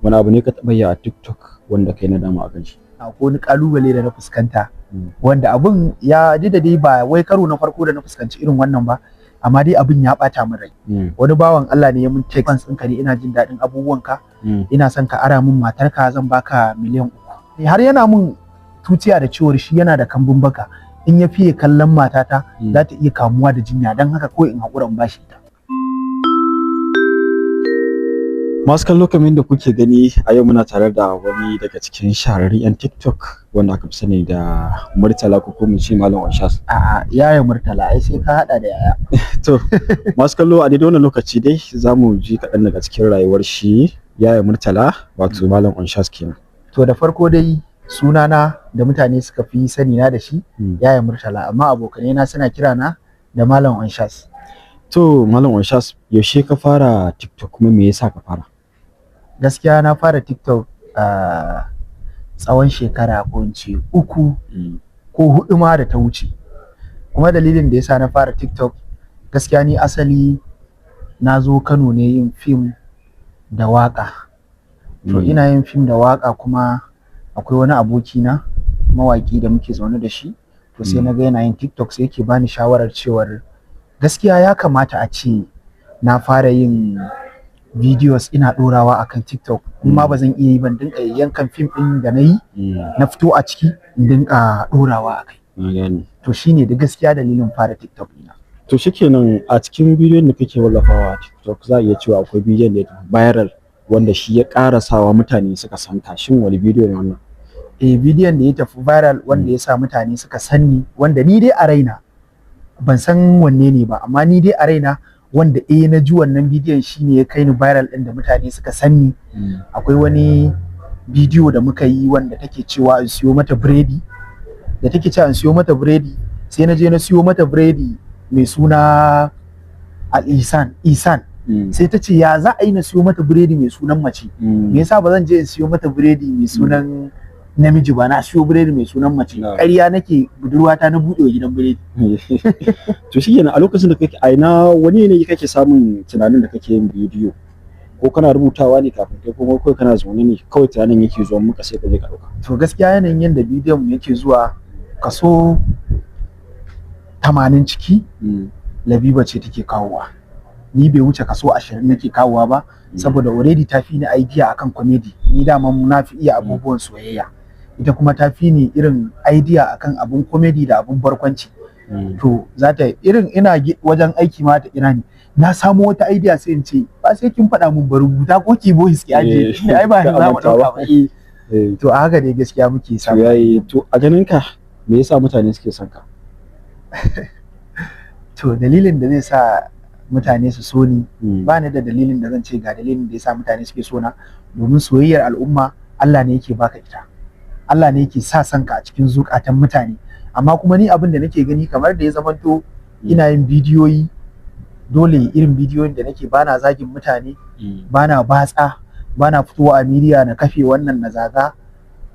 Wani abu ne ka taɓa yi a TikTok wanda kai nadama a kan shi? Akwai wani ƙalubale da na fuskanta wanda abun ya ji da dai ba wai karo na farko da na fuskanci irin wannan ba, amma dai abin ya ɓata min rai. Wani bawan Allah ne ya mun text ɗinka ne, ina jin daɗin abubuwanka, ina son ka ara min matarka, zan baka miliyan 3. Har yana mun tutiya da cewar shi yana da kambun baka, in ya fiye kallon matata za ta iya kamuwa da jinya, don haka kawai in haƙura in bashi ita. Masu kallo kamar yadda kuke gani a yau muna tare da wani daga cikin shahararrun 'yan TikTok wanda aka fi sani da Murtala ko kuma ce Malam Onshas. A'a, yaya Murtala, ai sai ka haɗa da yaya. To, masu kallo a daidai wannan lokaci dai za mu ji kaɗan daga cikin rayuwar shi yaya Murtala wato Malam Onshas kenan. To da farko dai sunana da mutane suka fi sani na da shi yaya Murtala, amma abokanai na suna kira na da Malam Onshas. To Malam Onshas, yaushe ka fara TikTok kuma me yasa ka fara? Gaskiya na fara TikTok a tsawon shekara ko in ce 3 ko 4 ma da ta wuce. Kuma dalilin da yasa na fara TikTok, gaskiya ni asali na zo Kano ne yin fim da waƙa. To ina yin fim da waƙa kuma akwai wani abokina mawaƙi da muke zaune da shi, to sai na ga yana yin TikTok, sai yake bani shawarar cewar gaskiya ya kamata a ce na fara yin videos ina ɗorawa akan TikTok, kuma ba zan iya yi ban dinka yankan fim ɗin da na yi na fito a ciki in dinka ɗorawa akai. To shine da gaskiya dalilin fara TikTok ɗina. To shikenan, a cikin bidiyon da kake wallafawa a TikTok za a iya cewa akwai bidiyon da ya tafi viral wanda shi ya ƙara sawa mutane suka santa, shin wani bidiyo ne wannan? Bidiyon da ya tafi viral wanda ya sa mutane suka sanni, wanda ni dai a raina ban san wanne ne ba, amma ni dai a raina wanda na ji wannan bidiyon shine ya kai ni viral ɗin da mutane suka sanni. Akwai wani bidiyo da muka yi wanda take cewa in siyo mata biredi, da take cewa in siyo mata biredi, sai na je na siyo mata biredi mai suna Al-Ihsan, sai ta ce ya za a yi na siyo mata biredi mai sunan mace, me yasa ba zan je in siyo mata biredi mai sunan namiji ba, na siyo biredi mai sunan mace. Ƙarya nake, budurwata na buɗe wa gidan biredi. To shikenan, a lokacin da kake aina wani ne kake samun tunanin da kake yin bidiyo, ko kana rubutawa ne kafin kai, kuma kawai kana zaune ne kawai tunanin yake zuwa maka sai ka je ka ɗauka? To gaskiya yanayin yadda bidiyon mu yake zuwa, kaso 80 ciki Labiba ce take kawowa, ni bai wuce kaso 20 nake kawowa ba, saboda already ta fi ni idea akan comedy, ni dama na fi iya abubuwan soyayya, ita kuma ta fi ni irin idea akan abun comedy da abun barkwanci. To za ta irin ina wajen aiki ma ta kira ni, na samu wata idea, sai in ce ba sai kin faɗa mun ba, rubuta ko ki voice ki aje, ai ba za mu ɗauka ba. To a haka dai gaskiya muke samu. To a ganin ka me yasa mutane suke son ka? To dalilin da zai sa mutane su so ni, ba ni da dalilin da zan ce ga dalilin da yasa mutane suke so na, domin soyayyar al'umma Allah ne yake baka ita, Allah ne yake sa son ka a cikin zukatan mutane. Amma kuma ni abin da nake gani kamar da ya zamanto ina yin bidiyoyi, dole irin bidiyoyin da nake bana zagin mutane, bana batsa, bana fitowa a media na kafe wannan na zaga,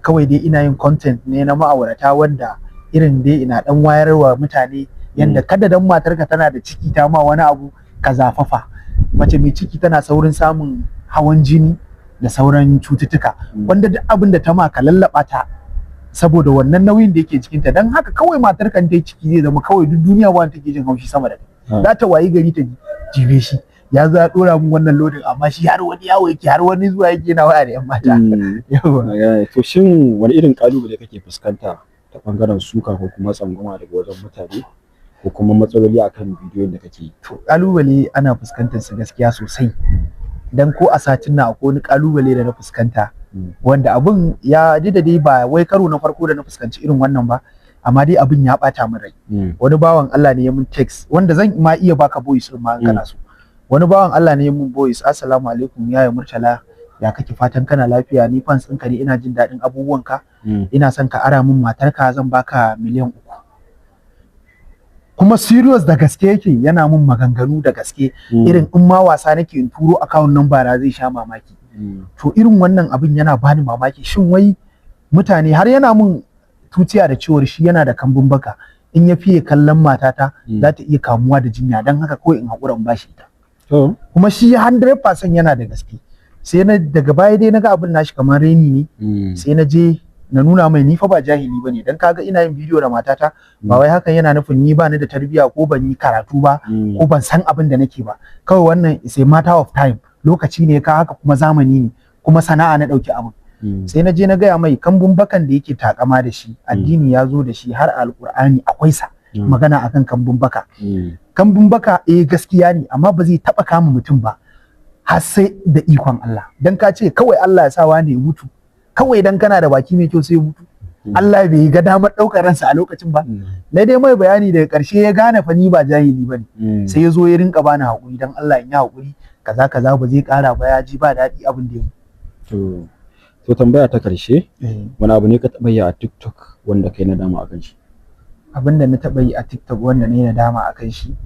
kawai dai ina yin content ne na ma'aurata wanda irin dai ina dan wayarwa mutane yanda kada dan matarka tana da ciki ta ma wani abu ka zafafa. Mace mai ciki tana saurin samun hawan jini da sauran cututtuka, wanda duk abin da ta ma ka lallaba ta, saboda wannan nauyin da yake jikinta. Dan haka kawai matarka ta yi ciki zai zama kawai duk duniya ba take jin haushi sama da kai, za ta wayi gari ta jibe shi, ya zo ya dora mun wannan lodin, amma shi har wani yawo yake, har wani zuwa yake na waya da yan mata. To shin wani irin kalubale kake fuskanta ta bangaren suka ko kuma tsangwama daga wajen mutane, ko kuma matsaloli akan bidiyon da kake yi? To kalubale ana fuskantar su gaskiya sosai, dan ko a satin nan akwai wani kalubale da na fuskanta wanda abun ya ji da dai ba wai karo na farko da na fuskanci irin wannan ba, amma dai abin ya bata min rai. Wani bawan Allah ne ya mun text, wanda zan ma iya baka voice din ma in kana so. Wani bawan Allah ne ya mun voice, assalamu alaikum yaya Murtala, ya kake, fatan kana lafiya, ni fans ɗinka ne, ina jin daɗin abubuwanka, ina son ka ara min matarka, zan baka miliyan 3. Kuma serious da gaske yake, yana mun maganganu da gaske, irin in ma wasa nake in turo account number na zai sha mamaki. To irin wannan abin yana bani mamaki, shin wai mutane, har yana mun tutiya da cewar shi yana da kambun baka, in ya fiye kallon matata za ta iya kamuwa da jinya, don haka kawai in haƙura in bashi ita. Kuma shi 100% yana da gaske. sai daga baya dai naga abin nashi kamar reni ne, sai na je na nuna mai ni fa ba jahili bane, dan kaga ina yin bidiyo da matata ba wai hakan yana nufin ni ba ni da tarbiyya ko ban yi karatu ba ko ban san abin da nake ba, kawai wannan is a matter of time, lokaci ne ka haka kuma zamani ne kuma sana'a na dauki abin. Sai na je na gaya mai kambun bakan da yake takama da shi addini ya zo da shi har alkur'ani akwai sa magana akan kambun baka. Kambun baka gaskiya ne amma ba zai taba kama mutum ba har sai da ikon Allah, dan ka ce kawai Allah ya sa wani ya mutu, kawai dan kana da baki mai kyau sai ya mutu, Allah bai ga damar ɗaukar ransa a lokacin ba. Na dai mai bayani daga ƙarshe ya gane fa ni ba jahili bane, sai ya zo ya rinka bani haƙuri dan Allah in yi haƙuri kaza kaza ba zai ƙara ba, ya ji ba daɗi abin da ya yi. To tambaya ta ƙarshe, wani abu ne ka taɓa yi a TikTok wanda kai nadama akan shi? Abin da na taɓa yi a TikTok wanda ne nadama akan shi?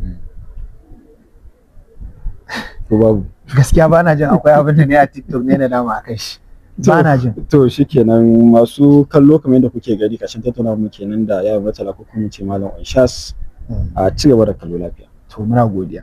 Ko babu? Gaskiya ba na jin akwai abin da ne a TikTok ne nadama akan shi. Ba na jin. To shikenan masu kallo kamar yadda kuke gani kashin tattauna mu kenan da Yaya Murtala ko kuma ce Malam Onshas, a ci gaba da kallo lafiya. To muna godiya.